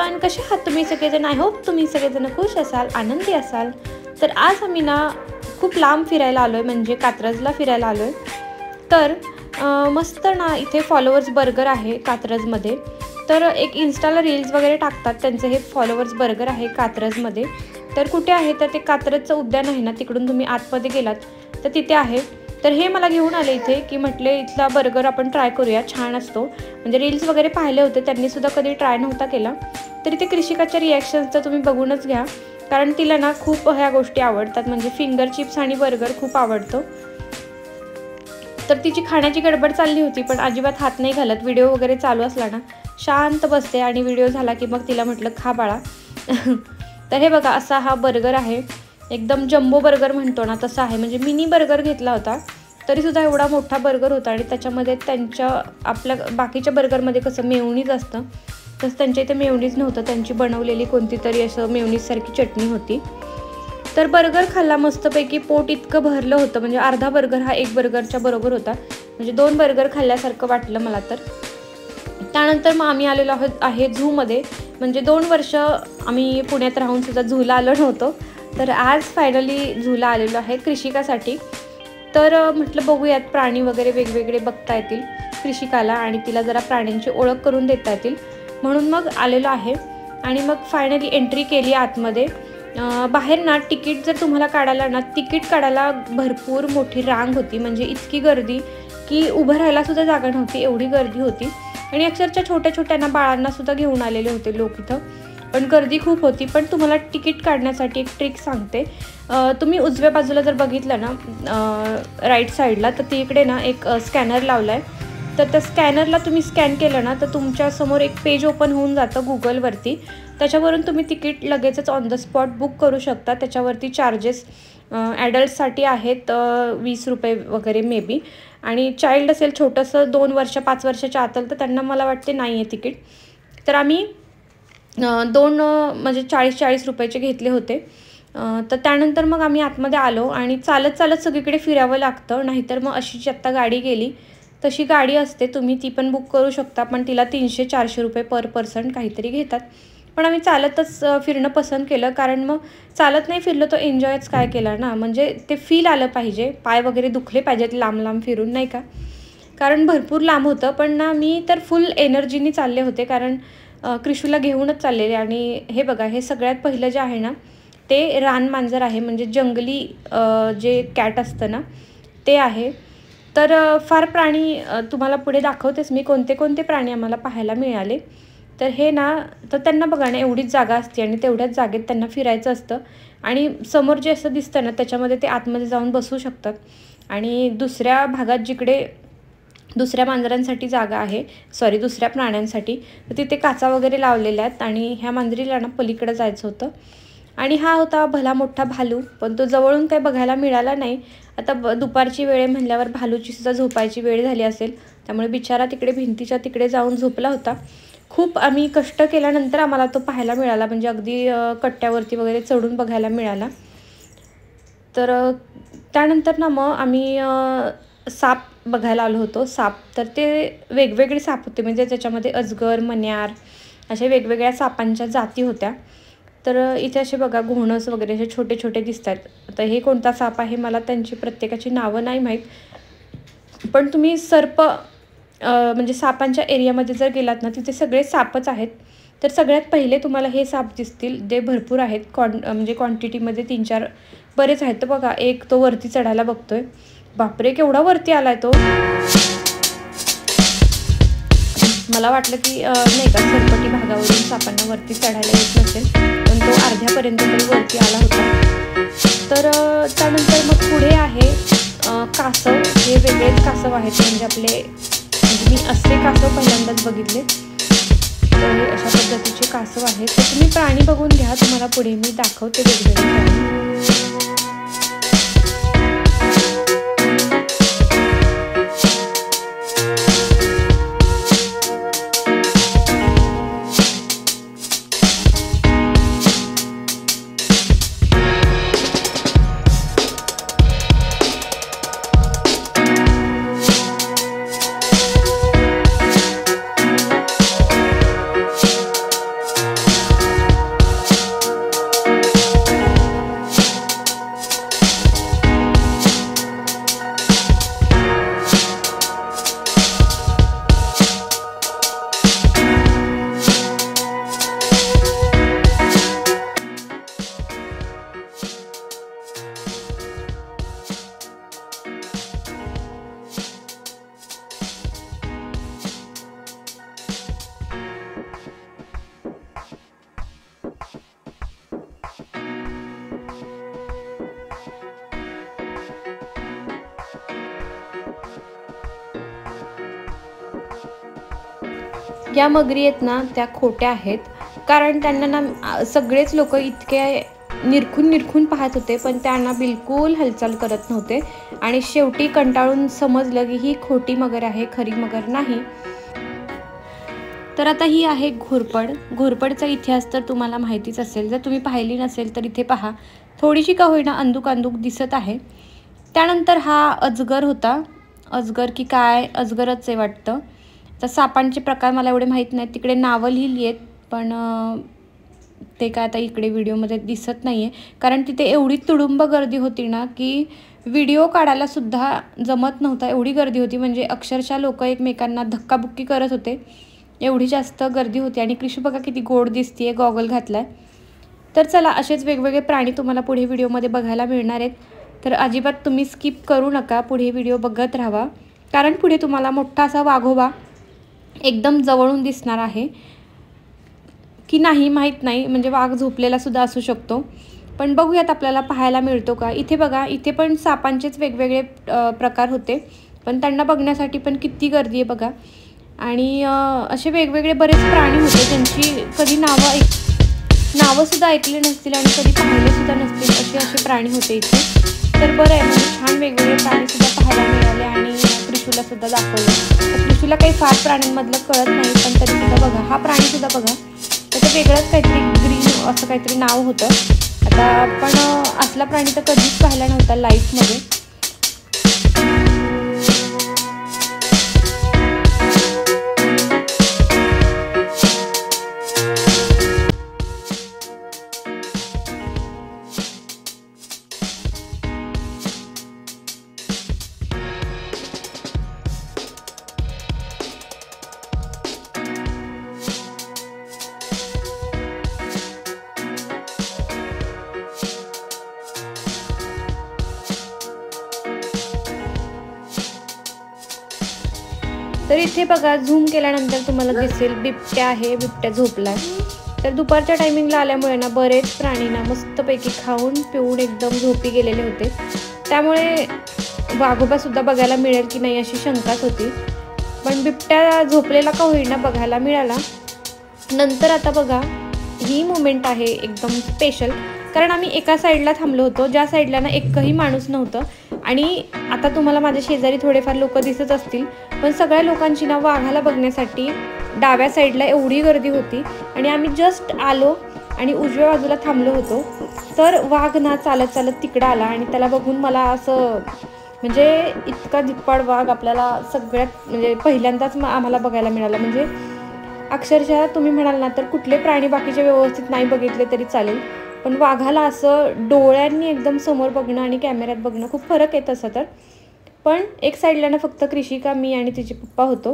Everyone, कसे आहात तुम्ही सगळेजण? आय होप तुम्ही सगळेजण खुश असाल, आनंदी असाल. तर आज आम्ही ना खूप लांब फिरायला आलो आहे, म्हणजे कात्रजला फिरायला आलो आहे. तर मस्त ना इथे फॉलोअर्स बर्गर आहे कात्रजमध्ये. तर एक इन्स्टाला रील्स वगैरे टाकतात, त्यांचे हे फॉलोअर्स बर्गर आहे कात्रजमध्ये. तर कुठे आहे तर ते कात्रजचं उद्यान आहे ना, तिकडून तुम्ही आतमध्ये गेलात तर तिथे आहे. तर हे मला घेऊन आले इथे की म्हटले इथला बर्गर आपण ट्राय करूया, छान असतो. म्हणजे रील्स वगैरे पाहिले होते, त्यांनीसुद्धा कधी ट्राय नव्हता केला. तर इथे कृषिकाच्या रिॲक्शन्स तर तुम्ही बघूनच घ्या, कारण तिला ना खूप ह्या गोष्टी आवडतात, म्हणजे फिंगर चिप्स आणि बर्गर खूप आवडतो. तर तिची खाण्याची गडबड चालली होती, पण अजिबात हात नाही घालत. व्हिडिओ वगैरे चालू असला ना शांत बसते, आणि व्हिडिओ झाला की मग तिला म्हटलं खा बाळा. तर हे बघा, असा हा बर्गर आहे. एकदम जम्बो बर्गर म्हणतो ना तसा आहे, म्हणजे मिनी बर्गर घेतला होता तरीसुद्धा एवढा मोठा बर्गर होता. आणि त्याच्यामध्ये त्यांच्या आपल्या बाकीच्या बर्गरमध्ये कसं मेयोनीज असतं, तसं त्यांच्या इथे मेयोनीज नव्हतं. त्यांची बनवलेली कोणती तरी असं मेयोनीजसारखी चटणी होती. तर बर्गर खाल्ला मस्तपैकी, पोट इतकं भरलं होतं, म्हणजे अर्धा बर्गर हा एक बर्गरच्या बरोबर होता. म्हणजे 2 बर्गर खाल्ल्यासारखं वाटलं मला. तर त्यानंतर मग आम्ही आलेलो आहे झूमध्ये. म्हणजे 2 वर्ष आम्ही पुण्यात राहूनसुद्धा झूला आलो नव्हतो. तर आज फायनली झूला आलेलो आहे कृषिकासाठी. तर म्हटलं बघूयात, प्राणी वगैरे वेगवेगळे बघता येतील कृषिकाला, आणि तिला जरा प्राण्यांची ओळख करून देता येतील, म्हणून मग आलेलो आहे. आणि मग फायनली एंट्री केली आतमध्ये. बाहेर ना तिकीट जर तुम्हाला काढायला ना, तिकीट काढायला भरपूर मोठी रांग होती. म्हणजे इतकी गर्दी की उभं राहायलासुद्धा जागा नव्हती, एवढी गर्दी होती. आणि अक्षरशः छोट्या छोट्यांना बाळांनासुद्धा घेऊन आलेले होते लोक इथं, पण गर्दी खूप होती. पण तुम्हाला तिकीट काढण्यासाठी एक ट्रिक सांगते. तुम्ही उजव्या बाजूला जर बघितलं ना राईट साईडला, तर तिकडे ना एक स्कॅनर लावला आहे. तर त्या स्कॅनरला तुम्ही स्कॅन केलं ना, तर तुमच्यासमोर एक पेज ओपन होऊन जातं गुगलवरती. त्याच्यावरून तुम्ही तिकीट लगेचच ऑन द स्पॉट बुक करू शकता. त्याच्यावरती चार्जेस ॲडल्टसाठी आहेत 20 रुपये वगैरे मे बी, आणि चाइल्ड असेल छोटंसं 2 वर्ष 5 वर्षाच्या आतलं, तर त्यांना मला वाटते नाही आहे तिकीट. तर आम्ही 2 म्हणजे 40 रुपयाचे घेतले होते. तर त्यानंतर मग आम्ही आतमध्ये आलो, आणि चालत चालत सगळीकडे फिरावं लागतं. नाहीतर मग अशी आत्ता गाडी गेली तशी गाडी असते, तुम्ही ती पण बुक करू शकता, पण तिला 300-400 रुपये पर पर्सन काहीतरी घेतात. पण आम्ही चालतच फिरणं पसंत केलं, कारण मग चालत नाही फिरलो तो एन्जॉयच काय केला ना, म्हणजे ते फील आलं पाहिजे, पाय वगैरे दुखले पाहिजेत लांब लांब फिरून, नाही का. कारण भरपूर लांब होतं, पण ना मी तर फुल एनर्जीनी चालले होते, कारण कृषूला घेऊनच चाललेले. आणि हे बघा, हे सगळ्यात पहिलं जे आहे ना ते रान मांजर आहे, म्हणजे जंगली जे कॅट असतं ना ते आहे. तर फार प्राणी तुम्हाला पुढे दाखवतेच मी, कोणते कोणते प्राणी आम्हाला पाहायला मिळाले. तर हे ना, तर त्यांना बघा ना एवढीच जागा असते, आणि तेवढ्याच जागेत त्यांना फिरायचं असतं. आणि समोर जे असं दिसतं ना त्याच्यामध्ये ते आतमध्ये जाऊन बसू शकतात. आणि दुसऱ्या भागात जिकडे दुसऱ्या मांजरांसाठी जागा आहे, सॉरी दुसऱ्या प्राण्यांसाठी, तर तिथे काचा वगैरे लावलेल्या आहेत. आणि ह्या मांजरीला ना पलीकडे जायचं होतं. आणि हा होता भला मोठा भालू, पण तो जवळून काही बघायला मिळाला नाही. आता दुपारची वेळ म्हणल्यावर भालूची सुद्धा झोपायची वेळ झाली असेल, त्यामुळे बिचारा तिकडे भिंतीच्या तिकडे जाऊन झोपला होता. खूप आम्ही कष्ट केल्यानंतर आम्हाला तो पाहायला मिळाला, म्हणजे अगदी कट्ट्यावरती वगैरे चढून बघायला मिळाला. तर त्यानंतर ना मग आम्ही साप बघायला आलो होतो. साप, तर ते वेगवेगळे साप होते, म्हणजे त्याच्यामध्ये अजगर, मण्यार, अशा वेगवेगळ्या सापांच्या जाती होत्या. तर इथे असे बघा घोणस वगैरे असे छोटे छोटे दिसत आहेत. आता हे कोणता साप आहे मला त्यांची प्रत्येकाची नावं नाही माहीत, पण तुम्ही सर्प म्हणजे सापांच्या एरियामध्ये जर गेलात ना, तिथे सगळे सापच आहेत. तर सगळ्यात पहिले तुम्हाला हे साप दिसतील, जे भरपूर आहेत, म्हणजे क्वांटिटीमध्ये 3-4 बरेच आहेत. तर बघा, एक तो वरती चढायला बघतोय. बापरे, केवढा वरती आलाय तो. मला वाटलं की नाही का, सरपटी भागावरून सापांना वरती चढायला येत नसेल, पण तो अर्ध्यापर्यंत तरी वरती आला होता. तर त्यानंतर मग पुढे आहे कासव. हे वेगळेच कासव आहेत, म्हणजे आपले, म्हणजे मी असे कासव पहिल्यांदाच बघितले. तर हे अशा पद्धतीचे कासव आहेत. तर तुम्ही प्राणी बघून घ्या, तुम्हाला पुढे मी दाखवते वेगवेगळे प्राणी. या मगरी आहेत ना त्या खोट्या आहेत, कारण त्यांना ना सगळेच लोक इतके निरखून पाहत होते, पण त्यांना बिलकुल हालचाल करत नव्हते आणि शेवटी कंटाळून समजलं की ही खोटी मगर आहे, खरी मगर नाही. तर आता ही आहे घोरपड. घोरपडचा इतिहास तर तुम्हाला माहितीच असेल, जर तुम्ही पाहिली नसेल तर इथे पहा, थोडीशी का होईना अंदूक दिसत आहे. त्यानंतर हा अजगर होता, अजगर की काय, अजगरच आहे वाटतं. तर सापांचे प्रकार मला एवढे माहीत नाहीत, तिकडे नावं लिहिली आहेत, पण ते काय आता इकडे व्हिडिओमध्ये दिसत नाही आहे, कारण तिथे एवढी तुडुंब गर्दी होती ना की व्हिडिओ काढायला सुद्धा जमत नव्हता, एवढी गर्दी होती. म्हणजे अक्षरशः लोक एकमेकांना धक्काबुक्की करत होते, एवढी जास्त गर्दी होती. आणि कृषी बघा किती गोड दिसतीये, गॉगल घातलाय. तर चला, असेच वेगवेगळे प्राणी तुम्हाला पुढे व्हिडिओमध्ये बघायला मिळणार आहेत, तर अजिबात तुम्ही स्किप करू नका, पुढे व्हिडिओ बघत राहावा, कारण पुढे तुम्हाला मोठा असा वाघोबा एकदम जवळून दिसणार आहे की नाही माहीत नाही, म्हणजे वाघ झोपलेला सुद्धा असू शकतो, पण बघूयात आपल्याला पाहायला मिळतो का. इथे बघा, इथे पण सापांचेच वेगवेगळे प्रकार होते, पण त्यांना बघण्यासाठी पण किती गर्दी आहे बघा. आणि असे वेगवेगळे बरेच प्राणी होते ज्यांची कधी नावंसुद्धा ऐकली नसतील आणि कधी पाहिलेसुद्धा नसतील, असे प्राणी होते इथे. तर बरं आहे, म्हणजे छान वेगवेगळे प्राणीसुद्धा पाहायला मिळाले आणि त्रिशूलासुद्धा दाखवलं. त्रिशूला काही फार प्राण्यांमधलं कळत नाही, पण तरीसुद्धा बघा, हा प्राणीसुद्धा बघा, त्याचं वेगळंच काहीतरी ग्रीन असं काहीतरी नाव होतं. आता पण असला प्राणी तर कधीच पाहिला नव्हता लाईफमध्ये. तर इथे बघा, झूम केल्यानंतर तुम्हाला दिसेल बिबट्या आहे, बिबट्या झोपलाय. तर दुपारच्या टायमिंगला आल्यामुळे ना बरेच प्राणी ना मस्तपैकी खाऊन पिऊन एकदम झोपी गेलेले होते, त्यामुळे वाघोबासुद्धा बघायला मिळेल की नाही अशी शंकाच होती. पण बिबट्या झोपलेला का होईना बघायला मिळाला. नंतर आता बघा, ही मोमेंट आहे एकदम स्पेशल, कारण आम्ही एका साईडला थांबलो होतो, ज्या साईडला ना एकही माणूस नव्हतं. आणि आता तुम्हाला माझ्या शेजारी थोडेफार लोक दिसत असतील, पण सगळ्या लोकांची ना वाघाला बघण्यासाठी डाव्या साईडला एवढी गर्दी होती. आणि आम्ही जस्ट आलो आणि उजव्या बाजूला थांबलो होतो, तर वाघ ना चालत तिकडं आला. आणि त्याला बघून मला असं, म्हणजे इतका धिप्पाड वाघ आपल्याला सगळ्यात म्हणजे पहिल्यांदाच आम्हाला बघायला मिळाला. म्हणजे अक्षरशः तुम्ही म्हणाल ना तर कुठले प्राणी बाकीचे व्यवस्थित नाही बघितले तरी चालेल, पण वाघाला असं डोळ्यांनी एकदम समोर बघणं आणि कॅमेऱ्यात बघणं खूप फरक आहे तसं तर. पण एक साईडला ना फक्त कृषिका, मी आणि तिचे पप्पा होतो.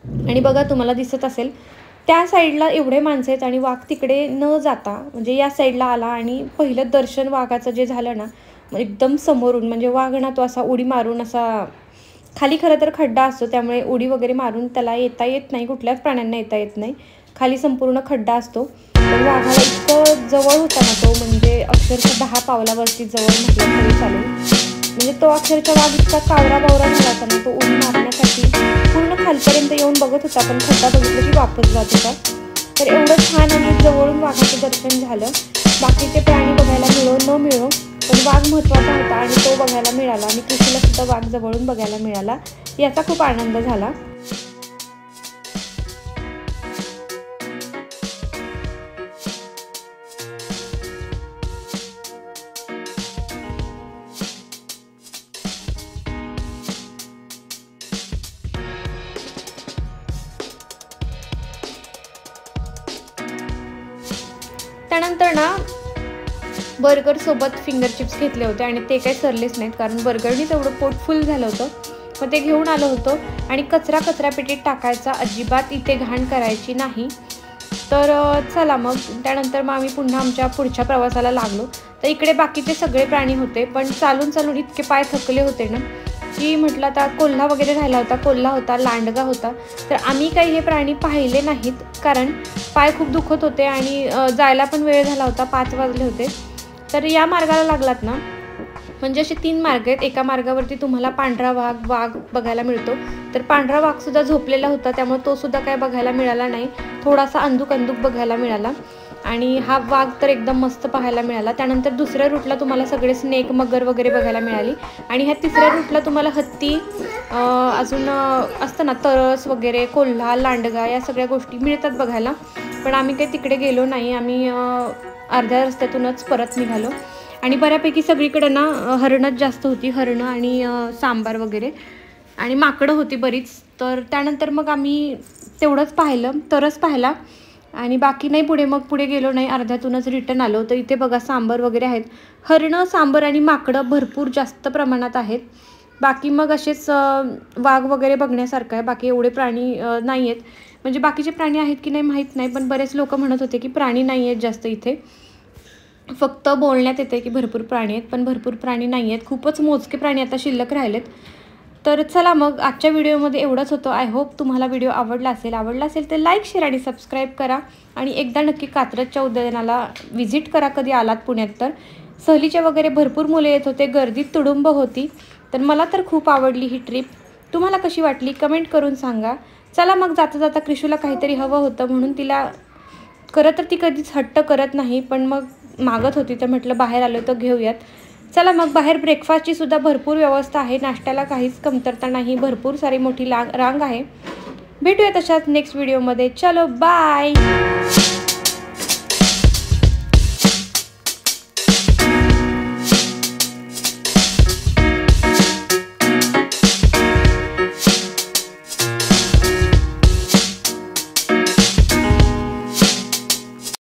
आणि बघा, तुम्हाला दिसत असेल त्या साईडला एवढे माणसं आहेत आणि वाघ तिकडे न जाता म्हणजे या साईडला आला. आणि पहिलं दर्शन वाघाचं जे झालं ना एकदम समोरून, म्हणजे वाघ ना तो असा उडी मारून असा खाली, खरं तर खड्डा असतो त्यामुळे उडी वगैरे मारून त्याला येता येत नाही, कुठल्याच प्राण्यांना येता येत नाही, खाली संपूर्ण खड्डा असतो. पण वाघाला इतकं जवळ होता ना तो, म्हणजे अक्षरशः 10 पावलावरती जवळ म्हटलं तरी चालेल. म्हणजे तो अक्षरशः वाघ इतका कावरा बावरा झाला होता ना, तो उडी मारण्यासाठी पूर्ण खालपर्यंत येऊन बघत होता, पण खड्डा बघितलं की वापस जात होता. तर एवढं छान आणि जवळून वाघाचं दर्शन झालं. बाकीचे प्राणी बघायला मिळो न मिळो, पण वाघ महत्त्वाचा होता आणि तो बघायला मिळाला. आणि कृषीला सुद्धा वाघ जवळून बघायला मिळाला, याचा खूप आनंद झाला. त्यानंतर ना बर्गर सोबत फिंगर चिप्स घेतले होते आणि ते काही सरलेच नाहीत, कारण बर्गरनी तेवढं पोट फुल झालं होतं. मग ते घेऊन आलो होतो. आणि कचरा पेटीत टाकायचा, अजिबात इथे घाण करायची नाही. तर चला मग त्यानंतर मग आम्ही पुन्हा आमच्या पुढच्या प्रवासाला लागलो. तर इकडे बाकीचे सगळे प्राणी होते, पण चालून इतके पाय थकले होते ना की म्हटलं आता कोल्हा वगैरे राहिला होता, कोल्हा होता, लांडगा होता. तर आम्ही काही हे प्राणी पाहिले नाहीत, कारण पाय खूप दुखत होते आणि जायला पण वेळ झाला होता, 5 वाजले होते. तर या मार्गाला लागलात ना म्हणजे असे 3 मार्ग आहेत. एका मार्गावरती तुम्हाला पांढरा वाघ बघायला मिळतो, तर पांढरा वाघसुद्धा झोपलेला होता, त्यामुळे तो सुद्धा काय बघायला मिळाला नाही. थोडासा अंदूक बघायला मिळाला आणि हा वाघ तर एकदम मस्त पाहायला मिळाला. त्यानंतर दुसऱ्या रूटला तुम्हाला सगळे स्नेक, मगर वगैरे बघायला मिळाली आणि ह्या तिसऱ्या रूटला तुम्हाला हत्ती, अजून असतं ना तरस वगैरे, कोल्हा, लांडगा या सगळ्या गोष्टी मिळतात बघायला. पण आम्ही काही तिकडे गेलो नाही. आम्ही अर्ध्या रस्त्यातूनच परत निघालो आणि बऱ्यापैकी सगळीकडे ना हरणंच जास्त होती, हरणं आणि सांबार वगैरे आणि माकडं होती बरीच. तर त्यानंतर मग आम्ही तेवढंच पाहिलं, तरच पाहिला आणि बाकी नाही. पुढे गेलो नाही, अर्ध्यातूनच रिटर्न आलो. तर इथे बघा सांबर वगैरे आहेत. हरणं, सांबर आणि माकडं भरपूर जास्त प्रमाणात आहेत. बाकी मग असेच वाघ वगैरे बघण्यासारखं आहे. बाकी एवढे प्राणी नाही आहेत. म्हणजे बाकीचे प्राणी आहेत की नाही माहीत नाही, पण बरेच लोक म्हणत होते की प्राणी नाही आहेत जास्त इथे. फक्त बोलण्यात येते की भरपूर प्राणी आहेत, पण भरपूर प्राणी नाही आहेत. खूपच मोजके प्राणी आता शिल्लक राहिलेत. तर चला मग आजच्या व्हिडिओमध्ये एवढंच होतं. आय होप तुम्हाला व्हिडिओ आवडला असेल तर लाईक, शेअर आणि सबस्क्राईब करा आणि एकदा नक्की कात्रजच्या उद्यानाला व्हिजिट करा कधी आलात पुण्यात तर. सहलीचे वगैरे भरपूर मुले येत होते, गर्दीत तुडुंब होती. तर मला तर खूप आवडली ही ट्रिप. तुम्हाला कशी वाटली कमेंट करून सांगा. चला मग जाता क्रिशूला काहीतरी हवं होतं, म्हणून तिला खरं तर ती कधीच हट्ट करत नाही, पण मग मागत होती तर म्हटलं बाहेर आलो तर घेऊयात. चला मग बाहेर ब्रेकफास्टची सुद्धा भरपूर व्यवस्था आहे, नाश्त्याला काहीच कमतरता नाही, भरपूर सारी मोठी रांग आहे. भेटूया तशाच नेक्स्ट व्हिडिओमध्ये. चलो बाय.